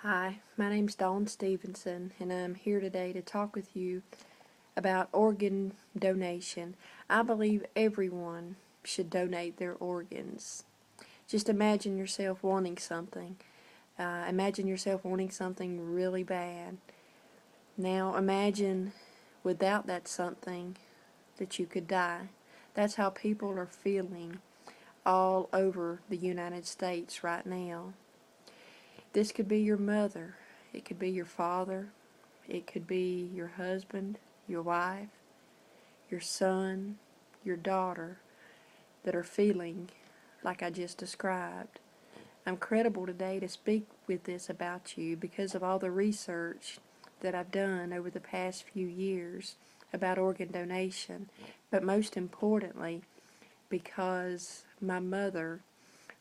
Hi, my name's Stephenson, and I'm here today to talk with you about organ donation. I believe everyone should donate their organs. Just imagine yourself wanting something. Imagine yourself wanting something really bad. Now imagine without that something that you could die. That's how people are feeling all over the United States right now. This could be your mother. It could be your father. It could be your husband, your wife, your son, your daughter that are feeling like I just described. I'm credible today to speak with this about you because of all the research that I've done over the past few years about organ donation, but most importantly, because my mother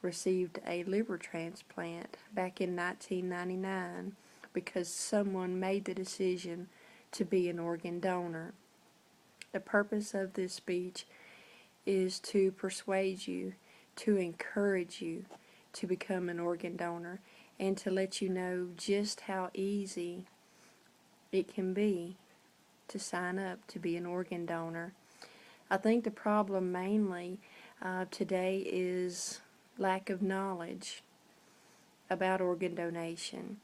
received a liver transplant back in 1999 because someone made the decision to be an organ donor. The purpose of this speech is to persuade you, to encourage you to become an organ donor, and to let you know just how easy it can be to sign up to be an organ donor. I think the problem mainly today is lack of knowledge about organ donation.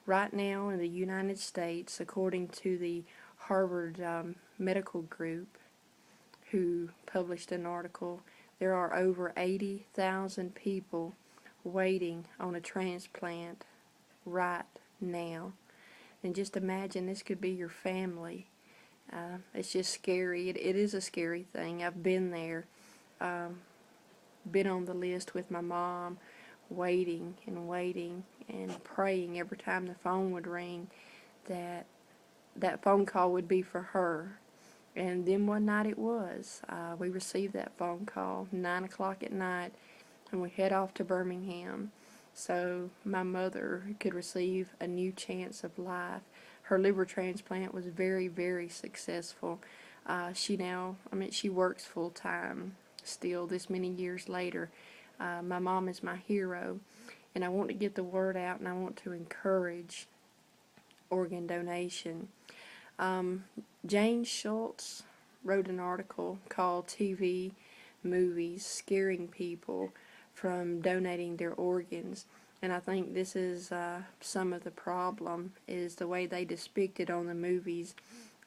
Right now in the United States, according to the Harvard Medical Group, who published an article, there are over 80,000 people waiting on a transplant right now. And just imagine this could be your family. It's just scary. It is a scary thing. I've been there, been on the list with my mom, waiting and praying every time the phone would ring that that phone call would be for her. And then one night it was. We received that phone call 9 o'clock at night, and we head off to Birmingham so my mother could receive a new chance of life. Her liver transplant was very, very successful. She works full time still this many years later. My mom is my hero, and I want to get the word out, and I want to encourage organ donation. Jane Schultz wrote an article called TV Movies Scaring People from Donating Their Organs, and I think this is some of the problem is the way they depict it on the movies.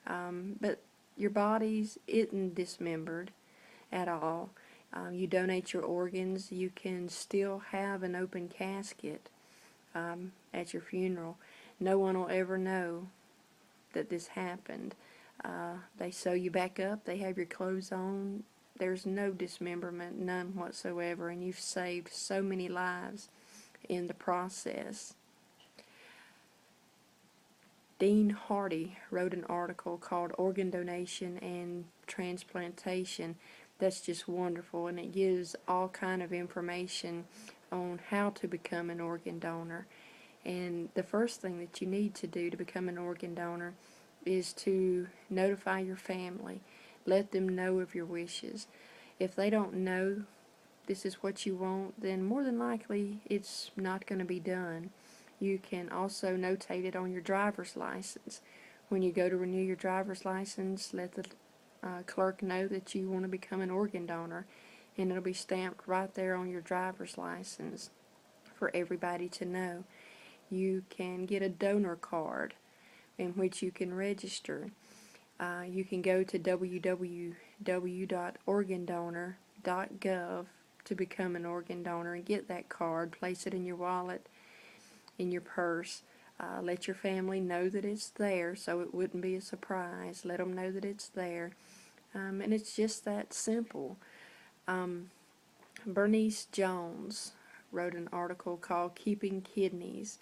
But your body's isn't dismembered at all. You donate your organs, you can still have an open casket at your funeral. No one will ever know that this happened. They sew you back up, they have your clothes on, there's no dismemberment, none whatsoever, and you've saved so many lives in the process. Dean Hardy wrote an article called Organ Donation and Transplantation that's just wonderful, and it gives all kind of information on how to become an organ donor. And the first thing that you need to do to become an organ donor is to notify your family. Let them know of your wishes. If they don't know this is what you want, then more than likely it's not going to be done. You can also notate it on your driver's license. When you go to renew your driver's license, let the clerk know that you want to become an organ donor, and it'll be stamped right there on your driver's license for everybody to know. You can get a donor card in which you can register. You can go to www.organdonor.gov to become an organ donor and get that card. Place it in your wallet, in your purse. Let your family know that it's there so it wouldn't be a surprise. Let them know that it's there. And it's just that simple. Bernice Jones wrote an article called Keeping Kidneys.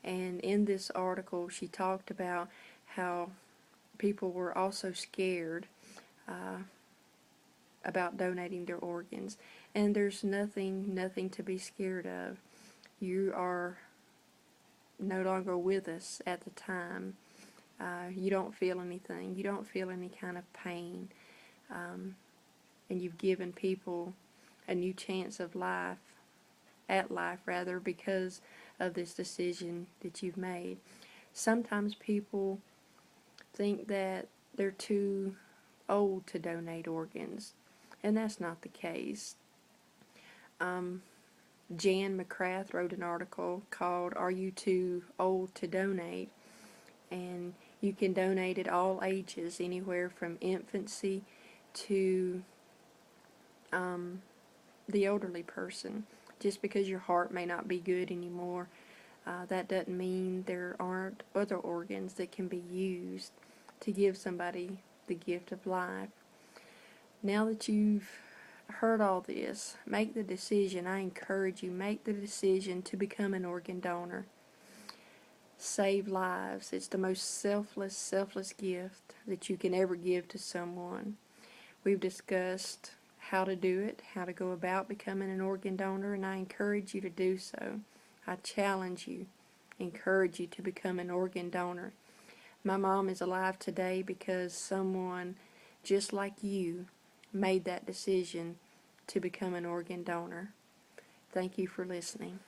And in this article she talked about how people were also scared about donating their organs. And there's nothing to be scared of. You are no longer with us at the time. You don't feel anything. You don't feel any kind of pain. And you've given people a new chance of life life rather, because of this decision that you've made. Sometimes people think that they're too old to donate organs, and that's not the case. Jan McCrath wrote an article called "Are You Too Old to Donate?" And you can donate at all ages, anywhere from infancy to the elderly person. Just because your heart may not be good anymore, that doesn't mean there aren't other organs that can be used to give somebody the gift of life. Now that you've heard all this, make the decision. I encourage you, make the decision to become an organ donor. Save lives. It's the most selfless gift that you can ever give to someone. We've discussed how to do it, how to go about becoming an organ donor, and I encourage you to do so. I challenge you, encourage you to become an organ donor. My mom is alive today because someone just like you made that decision to become an organ donor. Thank you for listening.